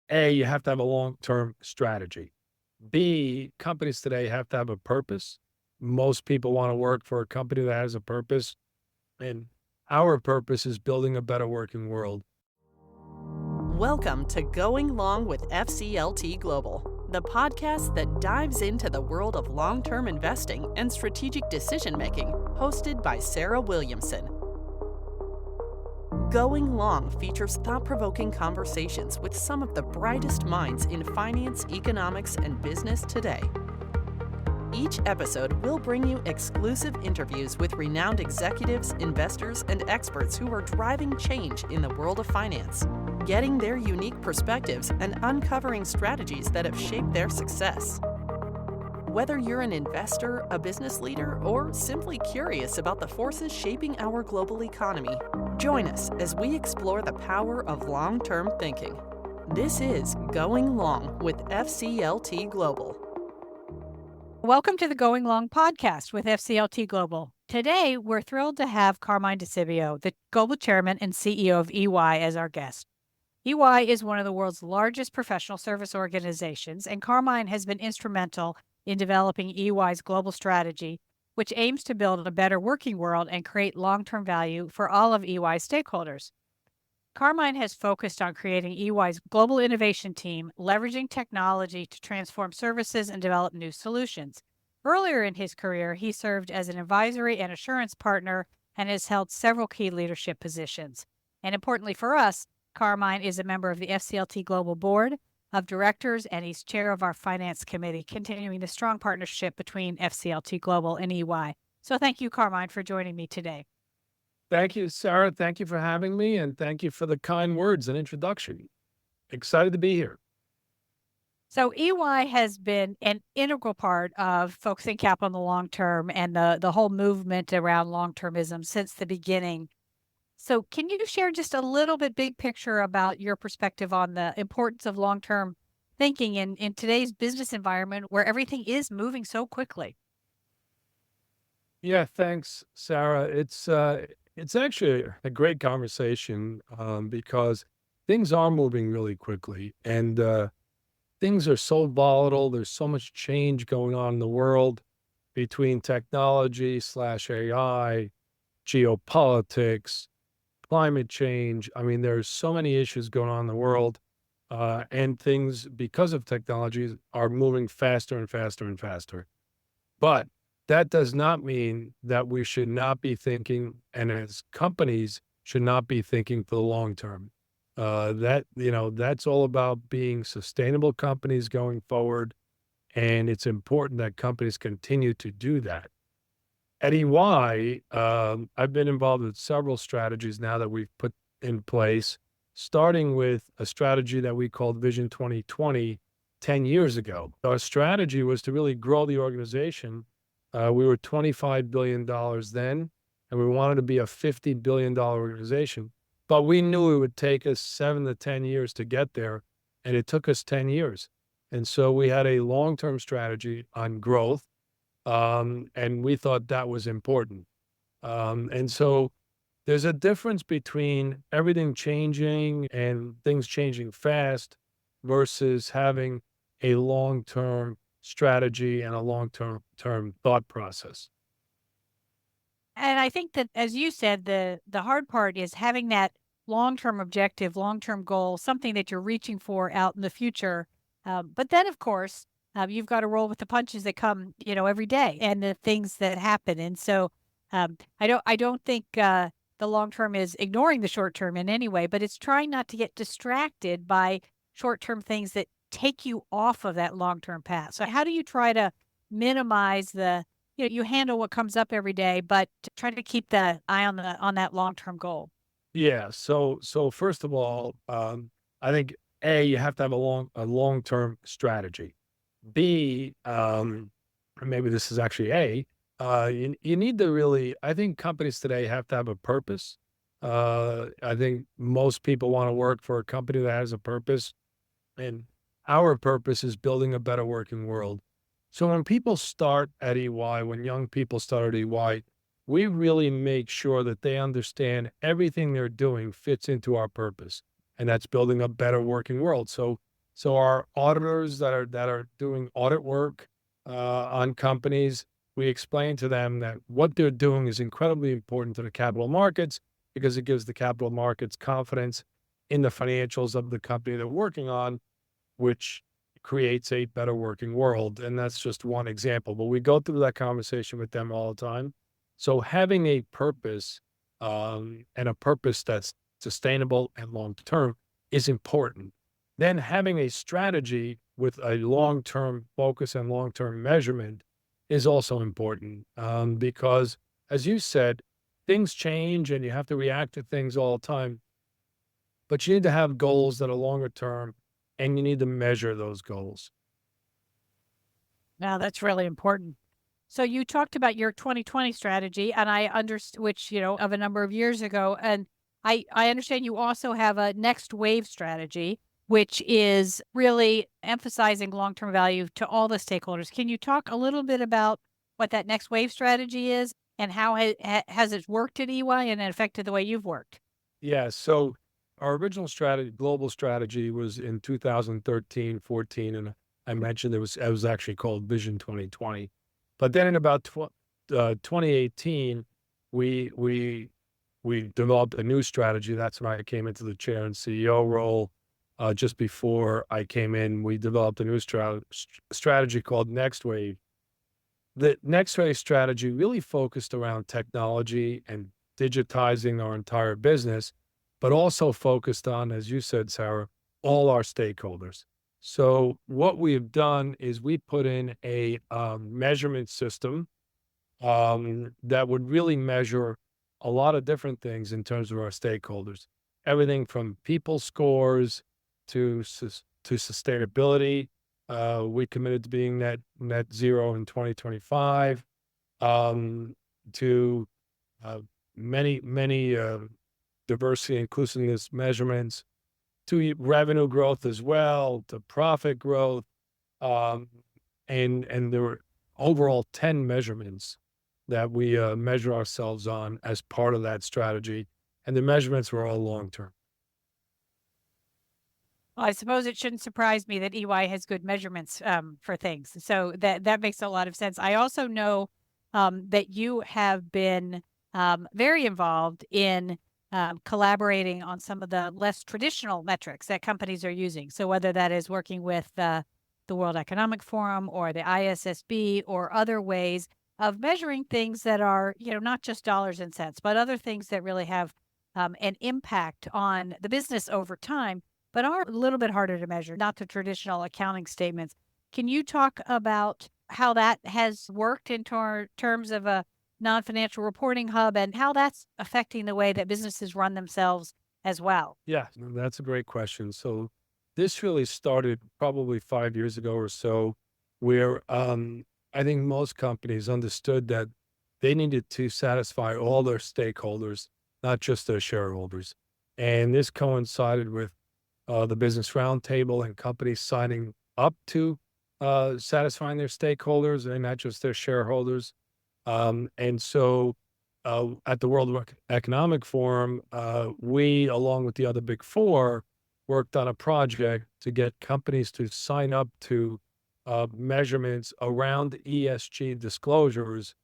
A, you have to have a long-term strategy. B, companies today have to have a purpose. Most people want to work for a company that has a purpose, and our purpose is building a better working world. Welcome to Going Long with FCLT Global, the podcast that dives into the world of long term investing and strategic decision making, hosted by Sarah Williamson. Going Long features thought provoking conversations with some of the brightest minds in finance, economics, and business today. Each episode will bring you exclusive interviews with renowned executives, investors, and experts who are driving change in the world of finance, getting their unique perspectives and uncovering strategies that have shaped their success. Whether you're an investor, a business leader, or simply curious about the forces shaping our global economy, join us as we explore the power of long-term thinking. This is Going Long with FCLT Global. Welcome to the Going Long podcast with FCLT Global. Today, we're thrilled to have Carmine Di Sibio, the Global Chairman and CEO of EY, as our guest. EY is one of the world's largest professional service organizations, and Carmine has been instrumental in developing EY's global strategy, which aims to build a better working world and create long-term value for all of EY's stakeholders. Carmine has focused on creating EY's global innovation team, leveraging technology to transform services and develop new solutions. Earlier in his career, he served as an advisory and assurance partner and has held several key leadership positions. And importantly for us, Carmine is a member of the FCLT Global Board of Directors, and he's chair of our Finance Committee, continuing the strong partnership between FCLT Global and EY. So thank you, Carmine, for joining me today. Thank you, Sarah. Thank you for having me, and thank you for the kind words and introduction. Excited to be here. So EY has been an integral part of focusing capital on the long term and the whole movement around long-termism since the beginning. So can you share just a little bit big picture about your perspective on the importance of long-term thinking in today's business environment where everything is moving so quickly? Yeah, thanks, Sarah. It's actually a great conversation because things are moving really quickly, and things are so volatile. There's so much change going on in the world between technology slash AI, geopolitics, climate change. I mean, there's so many issues going on in the world, and things because of technology are moving faster and faster and faster. But that does not mean that we should not be thinking, and as companies should not be thinking for the long term. That's all about being sustainable companies going forward. And it's important that companies continue to do that. At EY, I've been involved with several strategies now that we've put in place, starting with a strategy that we called Vision 2020 10 years ago. Our strategy was to really grow the organization. We were $25 billion then, and we wanted to be a $50 billion organization. But we knew it would take us 7 to 10 years to get there, and it took us 10 years. And so we had a long-term strategy on growth, and we thought that was important. And so there's a difference between everything changing and things changing fast versus having a long-term strategy and a long-term thought process. And I think that, as you said, the hard part is having that long-term objective, long-term goal, something that you're reaching for out in the future. But then, of course, you've got to roll with the punches that come, every day and the things that happen. And so, I don't think the long term is ignoring the short term in any way, but it's trying not to get distracted by short-term things that take you off of that long-term path. So, how do you try to minimize you handle what comes up every day, but to try to keep the eye on that long-term goal? Yeah. So first of all, I think A, you have to have a long-term strategy. B, or maybe this is actually A, you need to really, I think companies today have to have a purpose. I think most people want to work for a company that has a purpose, and our purpose is building a better working world. So when people start at EY, when young people start at EY, we really make sure that they understand everything they're doing fits into our purpose, and that's building a better working world. So So our auditors that are doing audit work on companies, we explain to them that what they're doing is incredibly important to the capital markets because it gives the capital markets confidence in the financials of the company they're working on, which creates a better working world. And that's just one example, but we go through that conversation with them all the time. So having a purpose and a purpose that's sustainable and long term is important. Then having a strategy with a long term focus and long term measurement is also important because, as you said, things change and you have to react to things all the time. But you need to have goals that are longer term and you need to measure those goals. Now, that's really important. So you talked about your 2020 strategy, and I understand, which, of a number of years ago. And I understand you also have a next wave strategy, which is really emphasizing long-term value to all the stakeholders. Can you talk a little bit about what that next wave strategy is and how has it worked at EY and it affected the way you've worked? Yeah. So our original strategy, global strategy, was in 2013, 14, and I mentioned it was actually called Vision 2020. But then in about 2018, we we we developed a new strategy. That's when I came into the chair and CEO role. Just before I came in, we developed a new strategy called Next Wave. The Next Wave strategy really focused around technology and digitizing our entire business, but also focused on, as you said, Sarah, all our stakeholders. So what we have done is we put in a measurement system that would really measure a lot of different things in terms of our stakeholders. Everything from people scores to sustainability. We committed to being net zero in 2025. Um, to many diversity inclusiveness measurements, to revenue growth as well, to profit growth, um, and there were overall 10 measurements that we measure ourselves on as part of that strategy, and the measurements were all long term. Well, I suppose it shouldn't surprise me that EY has good measurements for things. So that makes a lot of sense. I also know that you have been very involved in collaborating on some of the less traditional metrics that companies are using. So whether that is working with the World Economic Forum or the ISSB or other ways of measuring things that are, not just dollars and cents, but other things that really have an impact on the business over time, but are a little bit harder to measure, not the traditional accounting statements. Can you talk about how that has worked in terms of a non-financial reporting hub and how that's affecting the way that businesses run themselves as well? Yeah, no, that's a great question. So this really started probably 5 years ago or so, where I think most companies understood that they needed to satisfy all their stakeholders, not just their shareholders. And this coincided with the Business Roundtable and companies signing up to satisfying their stakeholders and not just their shareholders. And so at the World Economic Forum, we, along with the other big four, worked on a project to get companies to sign up to measurements around ESG disclosures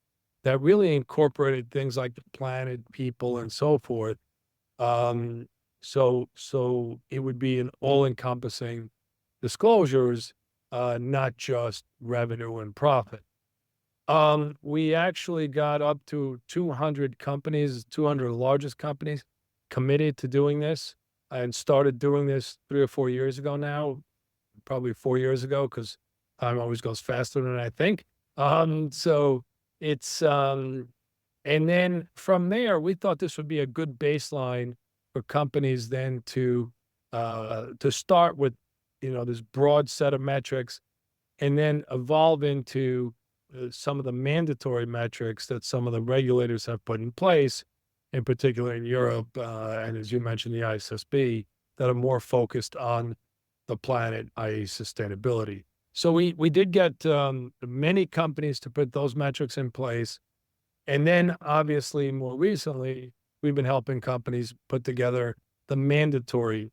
that really incorporated things like the planet, people, and so forth. Um, so it would be an all-encompassing disclosures, not just revenue and profit. We actually got up to 200 companies, 200 largest companies committed to doing this and started doing this 3 or 4 years ago now, probably 4 years ago, because time always goes faster than I think. So it's, and then from there, we thought this would be a good baseline for companies then to start with, this broad set of metrics and then evolve into some of the mandatory metrics that some of the regulators have put in place, in particular in Europe, and as you mentioned, the ISSB, that are more focused on the planet, i.e. sustainability. So we did get many companies to put those metrics in place. And then obviously more recently, we've been helping companies put together the mandatory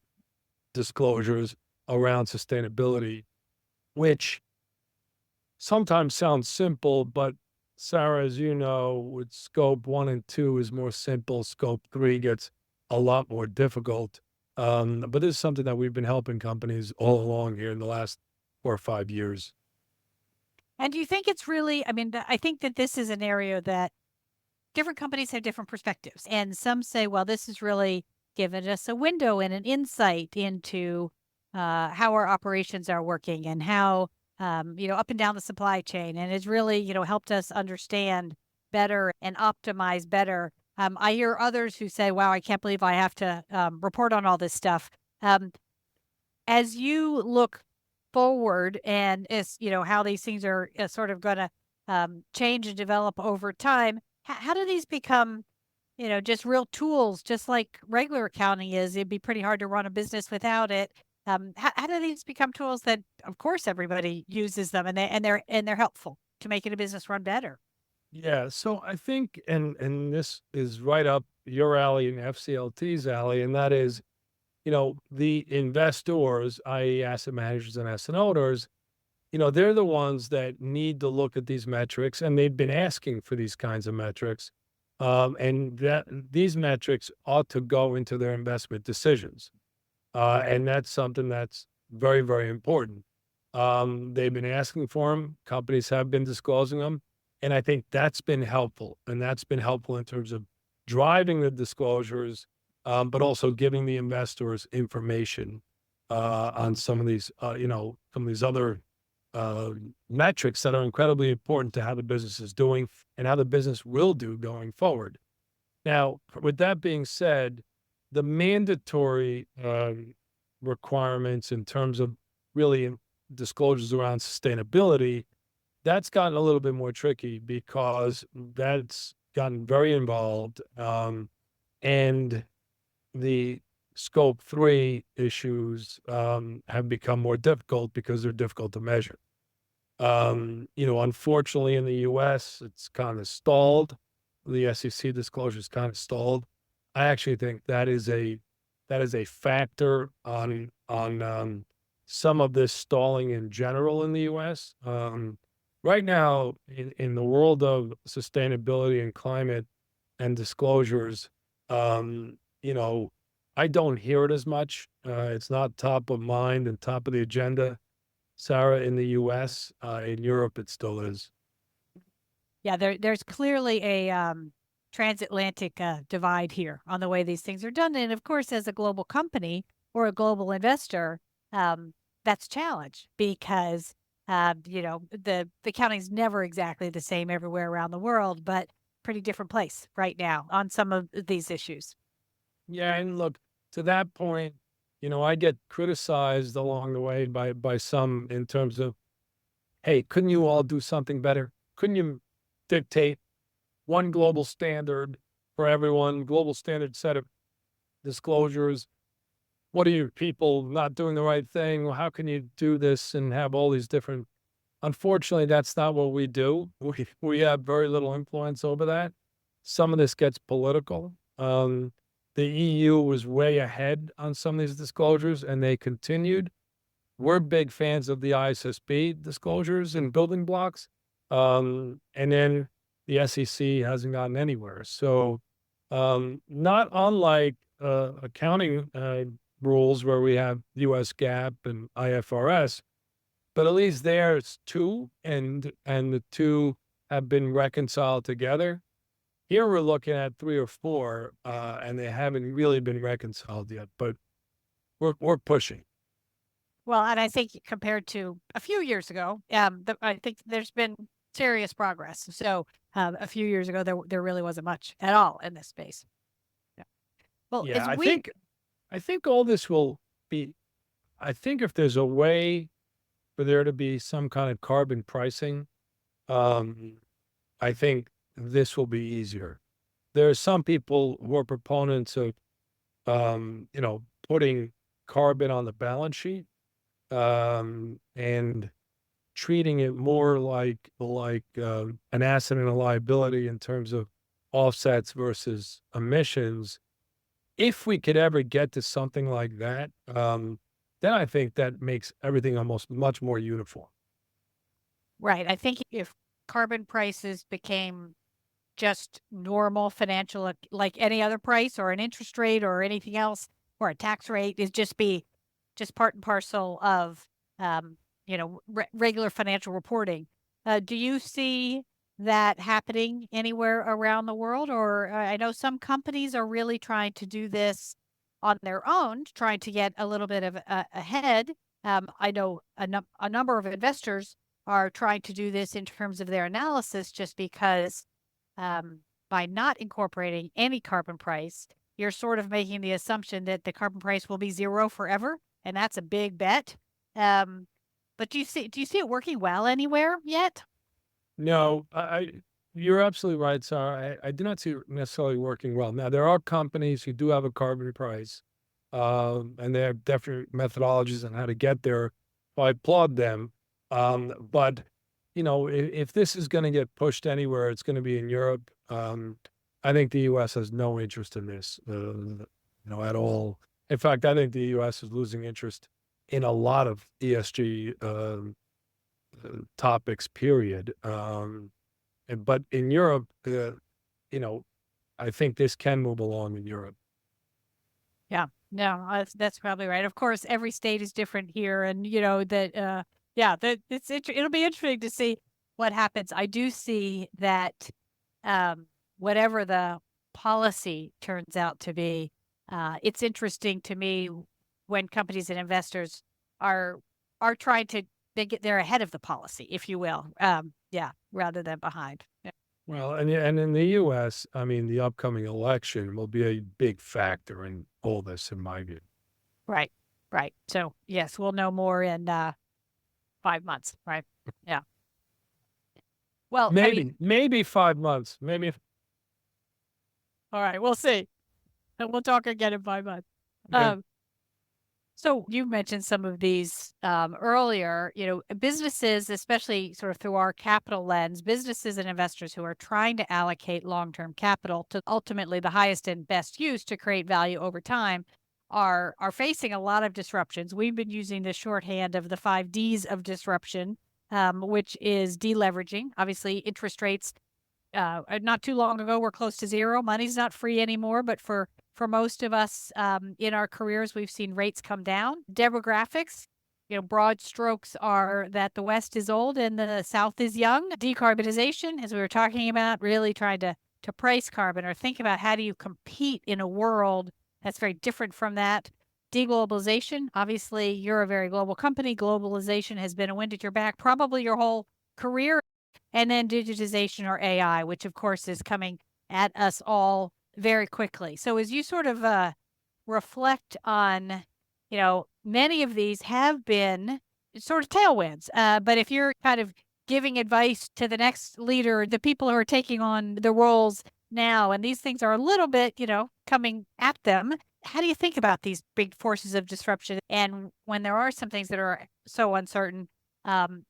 disclosures around sustainability, which sometimes sounds simple, but Sarah, as you know, with scope 1 and 2 is more simple. Scope 3 gets a lot more difficult. But this is something that we've been helping companies all along here in the last 4 or 5 years. And do you think it's really, I mean, I think that this is an area that different companies have different perspectives. And some say, well, this has really given us a window and an insight into how our operations are working and how, up and down the supply chain. And it's really, helped us understand better and optimize better. I hear others who say, wow, I can't believe I have to report on all this stuff. Um, as you look forward and as how these things are sort of going to change and develop over time, how do these become just real tools, just like regular accounting is? It'd be pretty hard to run a business without it. How do these become tools that of course everybody uses them, and they're helpful to making a business run better? Yeah, so I think, and this is right up your alley and FCLT's alley, and that is, the investors, i.e., asset managers and asset owners, they're the ones that need to look at these metrics, and they've been asking for these kinds of metrics. And that these metrics ought to go into their investment decisions. And that's something that's very, very important. They've been asking for them. Companies have been disclosing them. And I think that's been helpful. And that's been helpful in terms of driving the disclosures, but also giving the investors information on some of these other uh, metrics that are incredibly important to how the business is doing and how the business will do going forward. Now, with that being said, the mandatory requirements in terms of really disclosures around sustainability, that's gotten a little bit more tricky because that's gotten very involved. And the scope 3 issues have become more difficult because they're difficult to measure. Unfortunately, in the US, it's kind of stalled. The SEC disclosure is kind of stalled. I actually think that is a factor on some of this stalling in general in the US. Right now, in the world of sustainability and climate and disclosures, um, you know, I don't hear it as much. It's not top of mind and top of the agenda, Sarah, in the US. In Europe, it still is. Yeah, there's clearly a transatlantic divide here on the way these things are done. And of course, as a global company or a global investor, that's challenged because the accounting's never exactly the same everywhere around the world, but pretty different place right now on some of these issues. Yeah, and look, to that point, I get criticized along the way by some in terms of, hey, couldn't you all do something better? Couldn't you dictate one global standard for everyone, global standard set of disclosures? What are you people not doing the right thing? Well, how can you do this and have all these different? Unfortunately, that's not what we do. We have very little influence over that. Some of this gets political. The EU was way ahead on some of these disclosures, and they continued. We're big fans of the ISSB disclosures and building blocks. And then the SEC hasn't gotten anywhere. So, not unlike accounting rules where we have US GAAP and IFRS, but at least there's two, and the two have been reconciled together. Here we're looking at three or four, and they haven't really been reconciled yet, but we're pushing. Well, and I think compared to a few years ago, I think there's been serious progress. So a few years ago, there really wasn't much at all in this space. Yeah. Well, Yeah, as I we think I think all this will be. I think if there's a way for there to be some kind of carbon pricing, um, I think this will be easier. There are some people who are proponents of, putting carbon on the balance sheet, and treating it more like an asset and a liability in terms of offsets versus emissions. If we could ever get to something like that, then I think that makes everything almost much more uniform. Right. I think if carbon prices became just normal financial, like any other price or an interest rate or anything else, or a tax rate, is just part and parcel of, um, regular financial reporting. Do you see that happening anywhere around the world? Or I know some companies are really trying to do this on their own, trying to get a little bit of ahead. I know a number of investors are trying to do this in terms of their analysis, just because by not incorporating any carbon price, you're sort of making the assumption that the carbon price will be zero forever, and that's a big bet. Um, but do you see it working well anywhere yet? No, you're absolutely right, Sarah. I do not see it necessarily working well. Now, there are companies who do have a carbon price, and they have different methodologies on how to get there. So I applaud them. But if this is going to get pushed anywhere, it's going to be in Europe. I think the U.S. has no interest in this, at all. In fact, I think the U.S. is losing interest in a lot of ESG topics, period. But in Europe, you know, I think this can move along in Europe. Yeah, no, that's probably right. Of course, every state is different here, and that. Yeah, that it'll be interesting to see what happens. I do see that, um, whatever the policy turns out to be, it's interesting to me when companies and investors are trying to they're ahead of the policy, if you will. Yeah, rather than behind. Yeah. Well, and in the U.S., I mean, the upcoming election will be a big factor in all this, in my view. Right, right. So yes, we'll know more in 5 months. Right. Yeah. Well, I mean, Maybe 5 months. Maybe. all right, we'll see. And we'll talk again in 5 months. Okay. Um, so you mentioned some of these earlier. Businesses, especially sort of through our capital lens, businesses and investors who are trying to allocate long-term capital to ultimately the highest and best use to create value over time, are facing a lot of disruptions. We've been using the shorthand of the 5 Ds of disruption, which is deleveraging. Obviously, interest rates not too long ago were close to zero. Money's not free anymore, but for most of us in our careers, we've seen rates come down. Demographics, broad strokes are that the West is old and the South is young. Decarbonization, as we were talking about, really trying to price carbon or think about how do you compete in a world that's very different from that. Deglobalization, obviously, you're a very global company. Globalization has been a wind at your back probably your whole career. And then digitization, or AI, which of course is coming at us all very quickly. So as you sort of reflect on, many of these have been sort of tailwinds. But if you're kind of giving advice to the next leader, the people who are taking on the roles now, and these things are a little bit, coming at them, how do you think about these big forces of disruption? And when there are some things that are so uncertain,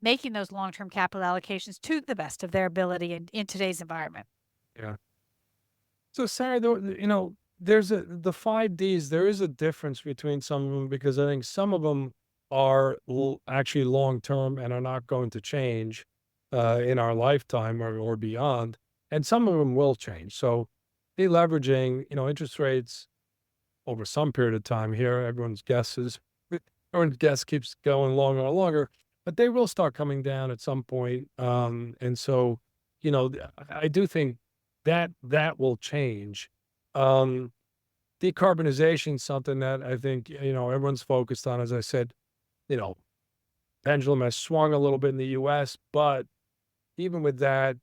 making those long-term capital allocations to the best of their ability in today's environment. Yeah. So, Sarah, the 5 Ds. There is a difference between some of them because I think some of them are actually long term and are not going to change in our lifetime or beyond, and some of them will change. So, deleveraging, interest rates over some period of time here, everyone's guess keeps going longer and longer, but they will start coming down at some point. And so, I do think that will change. Um, Decarbonization is something that I think, everyone's focused on. As I said, you know, pendulum has swung a little bit in the US, but even with that,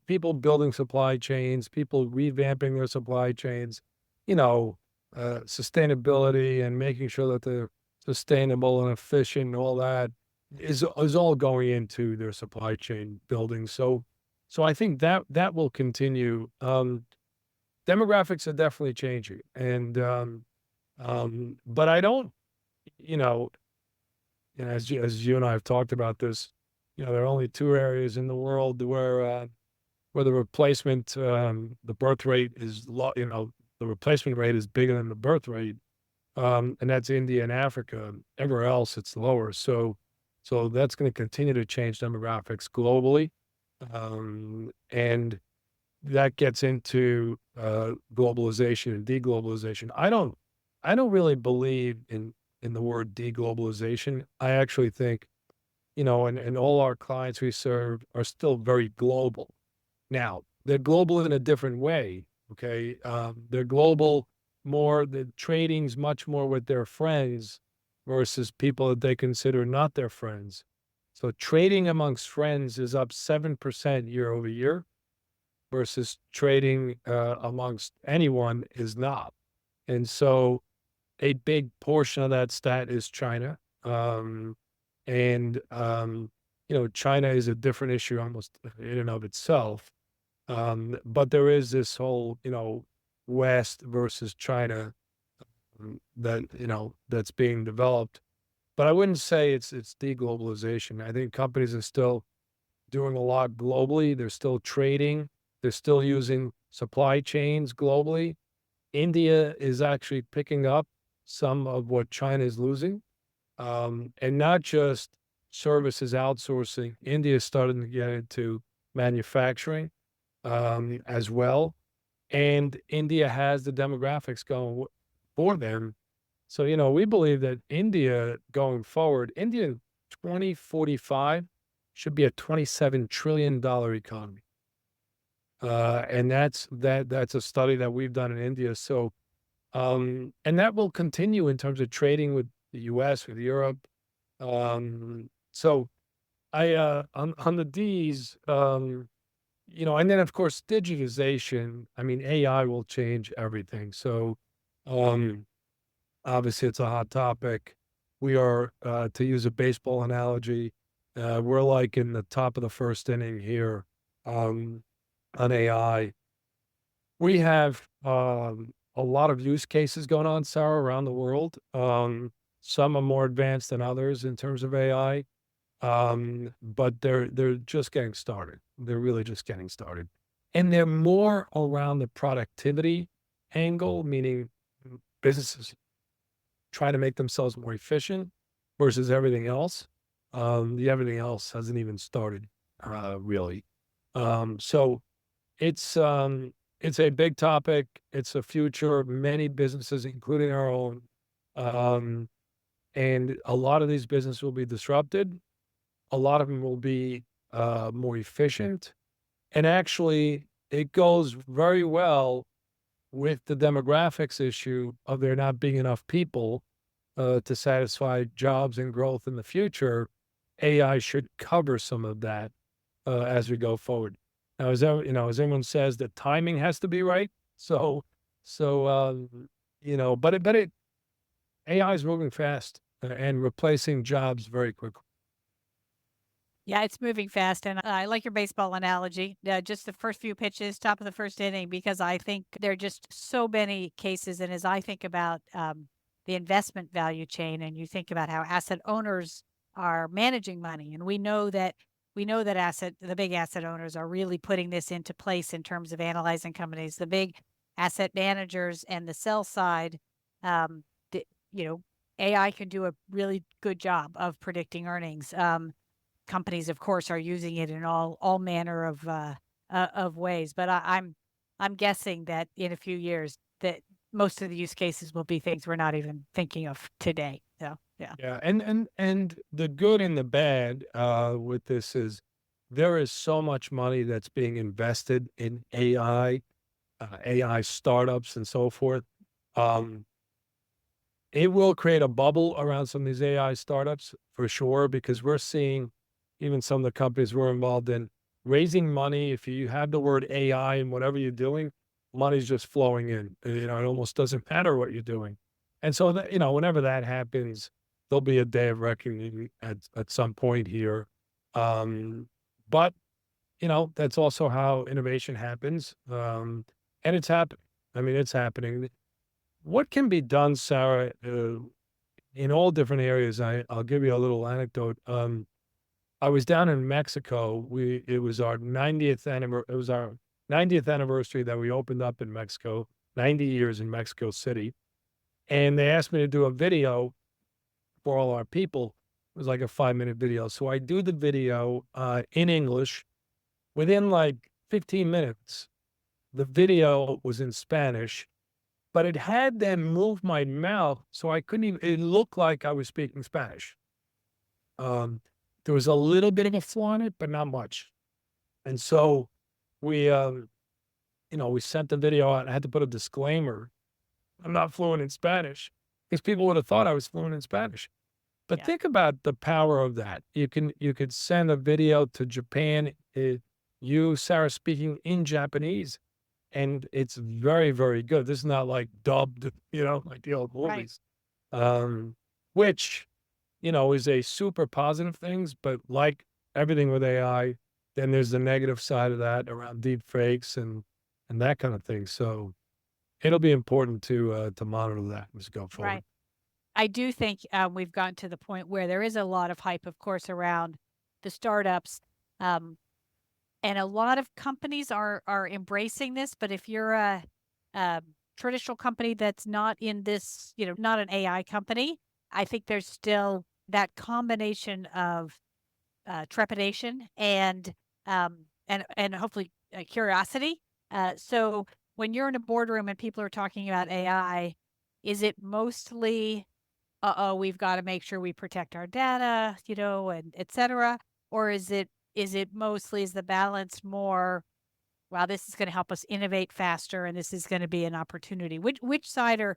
people building supply chains, people revamping their supply chains, you know, sustainability and making sure that they're sustainable and efficient and all that is all going into their supply chain building. So I think that will continue. Demographics are definitely changing, and but I don't, you know, as you and I have talked about this, there are only two areas in the world where the the birth rate is low. The replacement rate is bigger than the birth rate, and that's India and Africa. Everywhere else, it's lower. So that's going to continue to change demographics globally, and that gets into globalization and deglobalization. I don't really believe in the word deglobalization. I actually think, and all our clients we serve are still very global. Now, they're global in a different way, okay? They're global more, the trading's much more with their friends versus people that they consider not their friends. So trading amongst friends is up 7% year over year versus trading amongst anyone is not. And so a big portion of that stat is China. Um, and China is a different issue almost in and of itself. But there is this whole, West versus China that's being developed. But I wouldn't say it's deglobalization. I think companies are still doing a lot globally. They're still trading. They're still using supply chains globally. India is actually picking up some of what China is losing, and not just services outsourcing. India is starting to get into manufacturing as well. And India has the demographics going for them. So, we believe that India going forward, India in 2045 should be a $27 trillion economy. And that's a study that we've done in India. So, and that will continue in terms of trading with the US, with Europe. So on the D's, and then of course digitization. I mean, AI will change everything. So, um, obviously it's a hot topic. We are, to use a baseball analogy, we're like in the top of the first inning here, on AI. We have a lot of use cases going on, Sarah, around the world. Some are more advanced than others in terms of AI, but they're just getting started. They're really just getting started, and they're more around the productivity angle, meaning businesses try to make themselves more efficient versus everything else. The everything else hasn't even started, really. So it's a big topic. It's a future of many businesses, including our own. Um, and a lot of these businesses will be disrupted. A lot of them will be more efficient. And actually, it goes very well with the demographics issue of there not being enough people to satisfy jobs and growth in the future. AI should cover some of that as we go forward. Now, as everyone says, the timing has to be right. So, but AI is moving fast and replacing jobs very quickly. Yeah, it's moving fast, and I like your baseball analogy. Just the first few pitches, top of the first inning, because I think there are just so many cases. And as I think about the investment value chain, and you think about how asset owners are managing money, and we know that the big asset owners are really putting this into place in terms of analyzing companies. The big asset managers and the sell side, um, the, you know, AI can do a really good job of predicting earnings. Companies, of course, are using it in all manner of ways. But I'm guessing that in a few years that most of the use cases will be things we're not even thinking of today. So yeah. Yeah, and the good and the bad with this is there is so much money that's being invested in AI startups and so forth. Um, it will create a bubble around some of these AI startups for sure, because we're seeing even some of the companies we're involved in raising money. If you have the word AI in whatever you're doing, money's just flowing in. It almost doesn't matter what you're doing. And so that, whenever that happens, there'll be a day of reckoning at some point here. Um, but that's also how innovation happens. And it's happening. I mean, it's happening. What can be done, Sarah, in all different areas? I'll give you a little anecdote. I was down in Mexico. It was our 90th anniversary that we opened up in Mexico, 90 years in Mexico City. and they asked me to do a video for all our people. It was like a 5-minute video. So I do the video in English. Within like 15 minutes, the video was in Spanish, but it had them move my mouth so I couldn't even, it looked like I was speaking Spanish. Um, there was a little bit of a flaw in it, but not much. And so we, we sent the video out and I had to put a disclaimer. I'm not fluent in Spanish because people would have thought I was fluent in Spanish. But Yeah. think about the power of that. You could send a video to Japan, you, Sarah, speaking in Japanese, and it's very, very good. This is not like dubbed, like the old Right. movies, um, which, is a super positive things, but like everything with AI, then there's the negative side of that around deep fakes and that kind of thing. So it'll be important to monitor that as we go forward. Right. I do think we've gotten to the point where there is a lot of hype, of course, around the startups. And a lot of companies are embracing this. But if you're a traditional company that's not in this, not an AI company, I think there's still that combination of trepidation and hopefully curiosity. So when you're in a boardroom and people are talking about AI, is it mostly, we've got to make sure we protect our data, and et cetera? Or is it mostly, is the balance more, wow, this is going to help us innovate faster and this is going to be an opportunity? Which side are,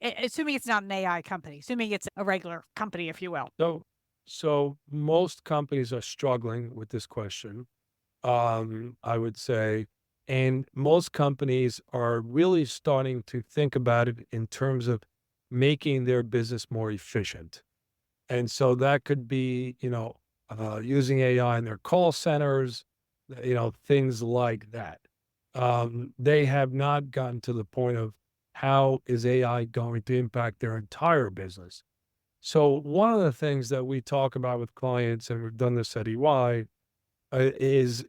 assuming it's not an AI company, assuming it's a regular company, if you will. So most companies are struggling with this question, I would say, and most companies are really starting to think about it in terms of making their business more efficient. And so that could be, using AI in their call centers, things like that. They have not gotten to the point of how is AI going to impact their entire business. So one of the things that we talk about with clients, and we've done this at EY, is,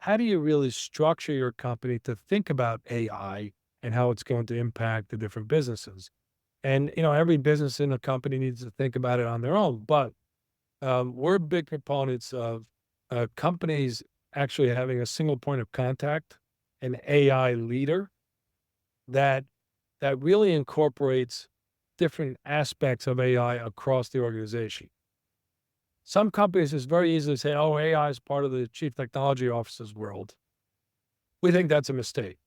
how do you really structure your company to think about AI and how it's going to impact the different businesses? And, every business in a company needs to think about it on their own. But we're big proponents of companies actually having a single point of contact, an AI leader that really incorporates different aspects of AI across the organization. Some companies, it's very easy to say, oh, AI is part of the chief technology officer's world. We think that's a mistake.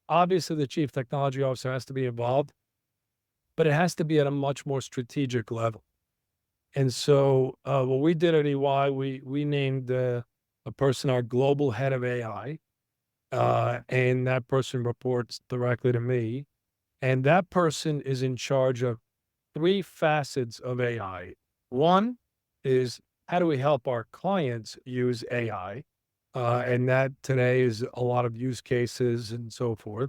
Obviously, the chief technology officer has to be involved, but it has to be at a much more strategic level. And so what we did at EY, we named a person our global head of AI, and that person reports directly to me. And that person is in charge of 3 facets of AI. One is how do we help our clients use AI? And that today is a lot of use cases and so forth.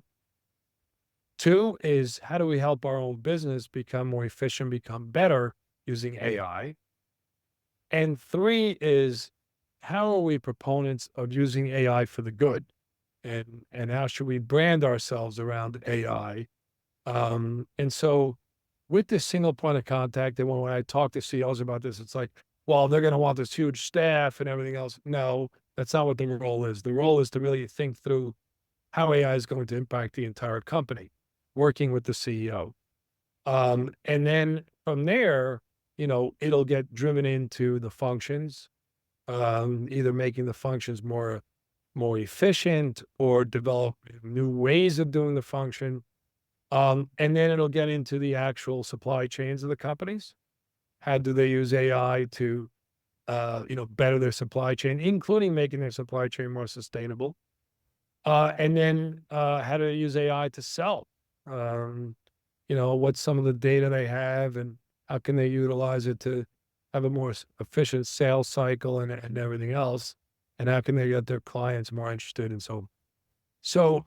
2 is how do we help our own business become more efficient, become better using AI? And 3 is how are we proponents of using AI for the good? And how should we brand ourselves around AI? And so with this single point of contact, and when I talk to CEOs about this, it's like, well, they're going to want this huge staff and everything else. No, that's not what the role is. The role is to really think through how AI is going to impact the entire company, working with the CEO. And then from there, it'll get driven into the functions, either making the functions more efficient or develop new ways of doing the function. And then it'll get into the actual supply chains of the companies. How do they use AI to, better their supply chain, including making their supply chain more sustainable? And then how do they use AI to sell? What's some of the data they have and how can they utilize it to have a more efficient sales cycle and everything else? And how can they get their clients more interested and so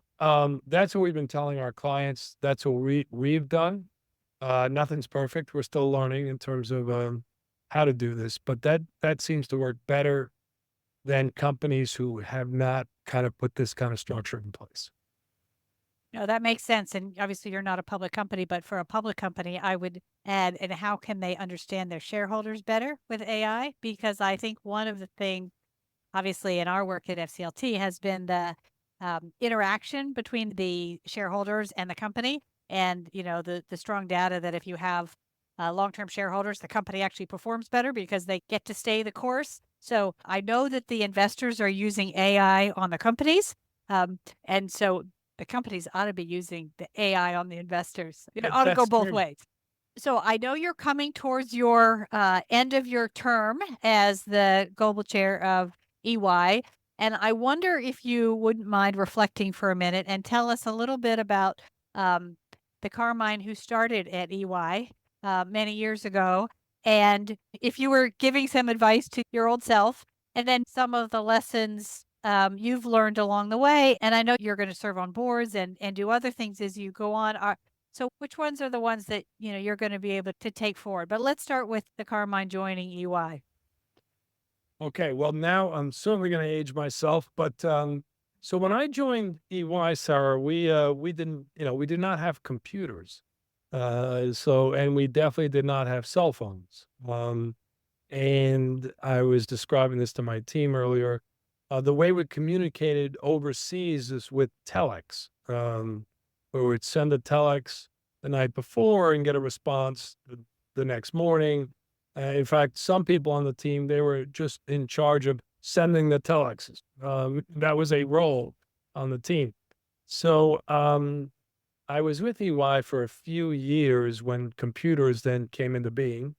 that's what we've been telling our clients. That's what we've done. Nothing's perfect. We're still learning in terms of how to do this, but that seems to work better than companies who have not kind of put this kind of structure in place. No, that makes sense. And obviously, you're not a public company, but for a public company, I would add, and how can they understand their shareholders better with AI? Because I think one of the things, obviously, in our work at FCLT has been the interaction between the shareholders and the company, and the strong data that if you have long-term shareholders, the company actually performs better because they get to stay the course. So I know that the investors are using AI on the companies, and so the companies ought to be using the AI on the investors. It ought to go That's both true. ways. So I know you're coming towards your end of your term as the global chair of EY. And I wonder if you wouldn't mind reflecting for a minute and tell us a little bit about um, the Carmine who started at EY many years ago. And if you were giving some advice to your old self, and then some of the lessons you've learned along the way. And I know you're going to serve on boards and do other things as you go on. So which ones are the ones that you're going to be able to take forward? But let's start with the Carmine joining EY. Okay, well, now I'm certainly going to age myself, but so when I joined EY, Sarah, we didn't, we did not have computers, and we definitely did not have cell phones. And I was describing this to my team earlier. The way we communicated overseas is with telex, where we'd send a telex the night before and get a response the next morning. In fact, some people on the team, they were just in charge of sending the telexes. That was a role on the team. So I was with EY for a few years when computers then came into being.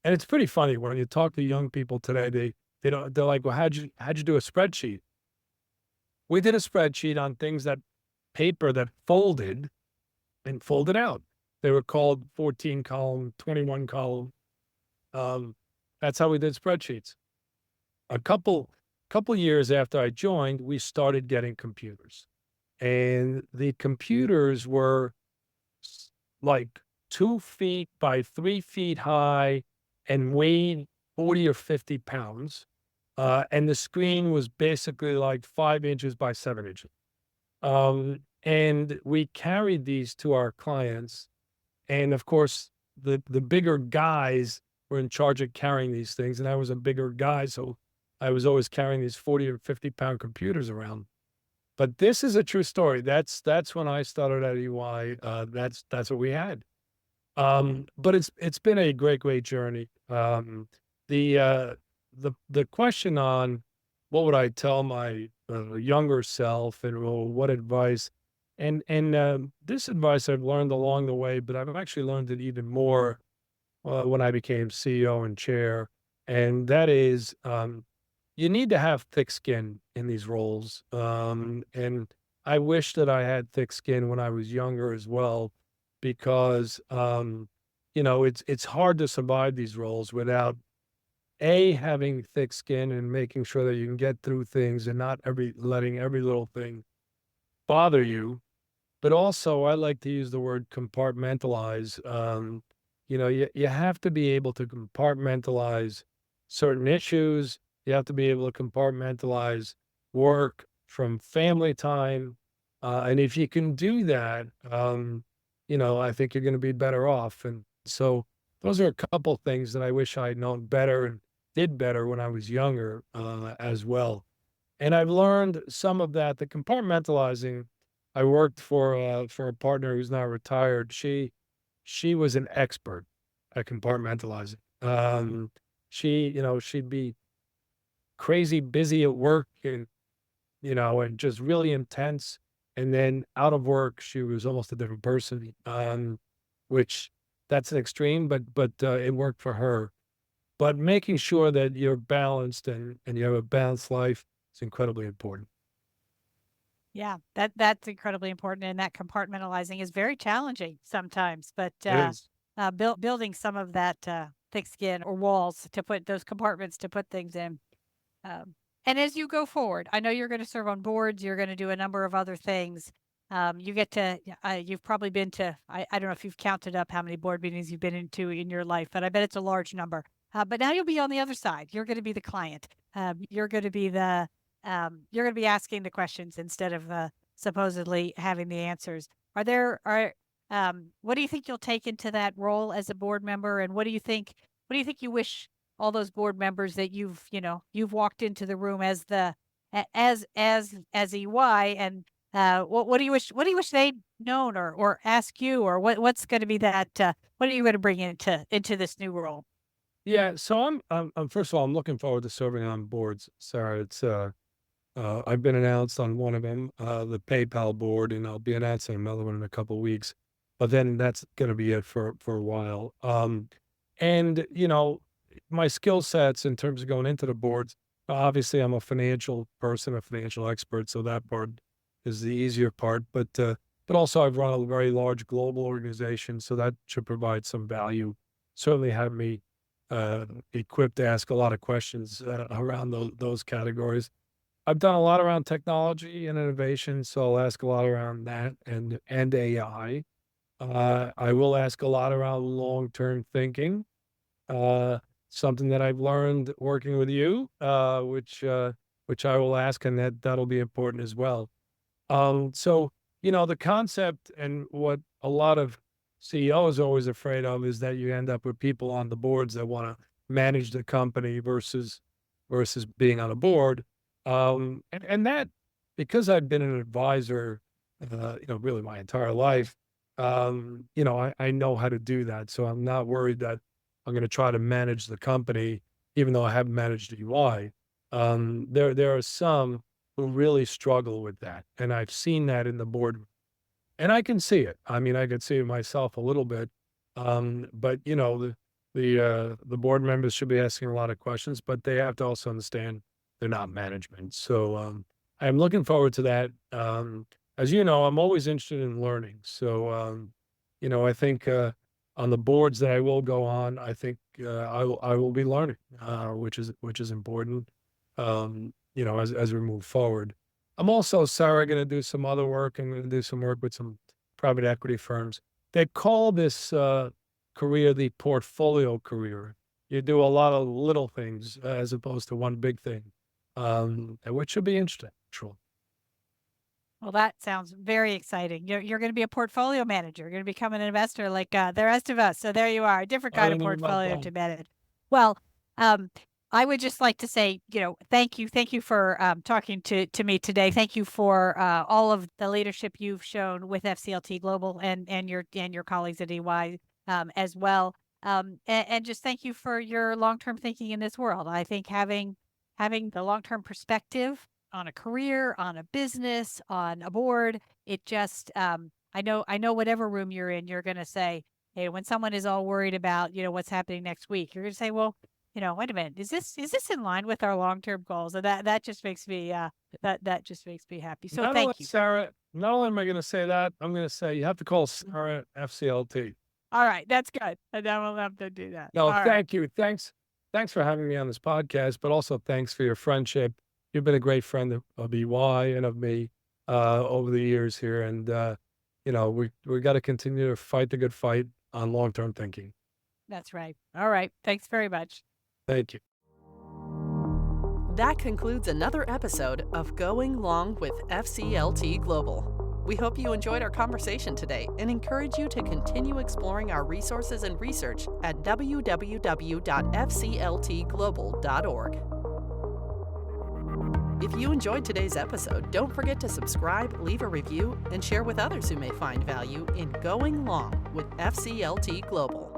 And it's pretty funny when you talk to young people today, they're like, well, how'd you do a spreadsheet? We did a spreadsheet on things that paper that folded and folded out. They were called 14 column, 21 column. Um, that's how we did spreadsheets. A couple years after I joined, we started getting computers. And the computers were like 2 feet by 3 feet high and weighed 40 or 50 pounds. And the screen was basically like 5 inches by 7 inches. And we carried these to our clients. And of course, the bigger guys were in charge of carrying these things. And I was a bigger guy. So I was always carrying these 40 or 50 pound computers around. But this is a true story. That's when I started at EY. That's what we had. But it's been a great journey. The the question on what would I tell my younger self, and well, what advice, and this advice I've learned along the way, but I've actually learned it even more when I became CEO and chair, and that is you need to have thick skin in these roles. And I wish that I had thick skin when I was younger as well, because it's hard to survive these roles without having thick skin and making sure that you can get through things and not letting every little thing bother you. But also, I like to use the word compartmentalize. You have to be able to compartmentalize certain issues. You have to be able to compartmentalize work from family time. And if you can do that, I think you're going to be better off. And so those are a couple things that I wish I had known better and did better when I was younger as well. And I've learned some of that. The compartmentalizing, I worked for a partner who's now retired. She was an expert at compartmentalizing. She'd be crazy busy at work and just really intense. And then out of work, she was almost a different person. Which that's an extreme, but it worked for her. But making sure that you're balanced and you have a balanced life is incredibly important. Yeah, that's incredibly important, and that compartmentalizing is very challenging sometimes. But It is. building some of that thick skin or walls to put those compartments to put things in. And as you go forward, I know you're going to serve on boards. You're going to do a number of other things. You get to, you've probably been to, I don't know if you've counted up how many board meetings you've been into in your life, but I bet it's a large number. But now you'll be on the other side. You're going to be the client. You're going to be asking the questions instead of supposedly having the answers. What do you think you'll take into that role as a board member, and what do you think you wish all those board members that you've walked into the room as as EY, and what do you wish they'd known or ask you, or what's going to be what are you going to bring into this new role? Yeah, so I'm first of all, I'm looking forward to serving on boards, Sarah. I've been announced on one of them, the PayPal board, and I'll be announcing another one in a couple of weeks. But then that's going to be it for a while. And my skill sets in terms of going into the boards, obviously, I'm a financial person, a financial expert, so that part is the easier part. But also, I've run a very large global organization, so that should provide some value. Certainly, have me equipped to ask a lot of questions around those categories. I've done a lot around technology and innovation, so I'll ask a lot around that and AI. I will ask a lot around long-term thinking, uh, something that I've learned working with you, which I will ask, and that'll be important as well. So, the concept and what a lot of CEOs are always afraid of is that you end up with people on the boards that want to manage the company versus being on a board. And that, because I've been an advisor, really my entire life, I know how to do that. So I'm not worried that I'm going to try to manage the company, even though I haven't managed EY. There are some who really struggle with that, and I've seen that in the board, and I can see it. I mean, I could see it myself a little bit. But the board members should be asking a lot of questions, but they have to also understand they're not management. So I'm looking forward to that. As you know, I'm always interested in learning. So I think on the boards that I will go on, I think I will be learning, which is important. As we move forward. I'm also, Sarah, going to do some other work. I'm going to do some work with some private equity firms. They call this career the portfolio career. You do a lot of little things as opposed to one big thing, and which should be interesting. True. Well, that sounds very exciting. You're going to be a portfolio manager. You're going to become an investor like the rest of us. So there you are, a different I kind of don't know about portfolio that. to manage. Well, I would just like to say, thank you for talking to me today. Thank you for all of the leadership you've shown with FCLT Global and your colleagues at EY as well. And just thank you for your long-term thinking in this world. I think having the long-term perspective on a career, on a business, on a board, it just I know whatever room you're in, you're going to say, hey, when someone is all worried about what's happening next week, you're going to say, well, wait a minute, is this in line with our long-term goals? And that just makes me that just makes me happy. So Not only, thank you. Sarah, not only am I going to say that, I'm going to say you have to call Sarah FCLT. All right, that's good. And then we'll have to do that. No, All right. thank you. Thanks for having me on this podcast, but also thanks for your friendship. You've been a great friend of EY and of me over the years here. And, we got to continue to fight the good fight on long-term thinking. That's right. All right. Thanks very much. Thank you. That concludes another episode of Going Long with FCLT Global. We hope you enjoyed our conversation today and encourage you to continue exploring our resources and research at www.fcltglobal.org. If you enjoyed today's episode, don't forget to subscribe, leave a review, and share with others who may find value in Going Long with FCLT Global.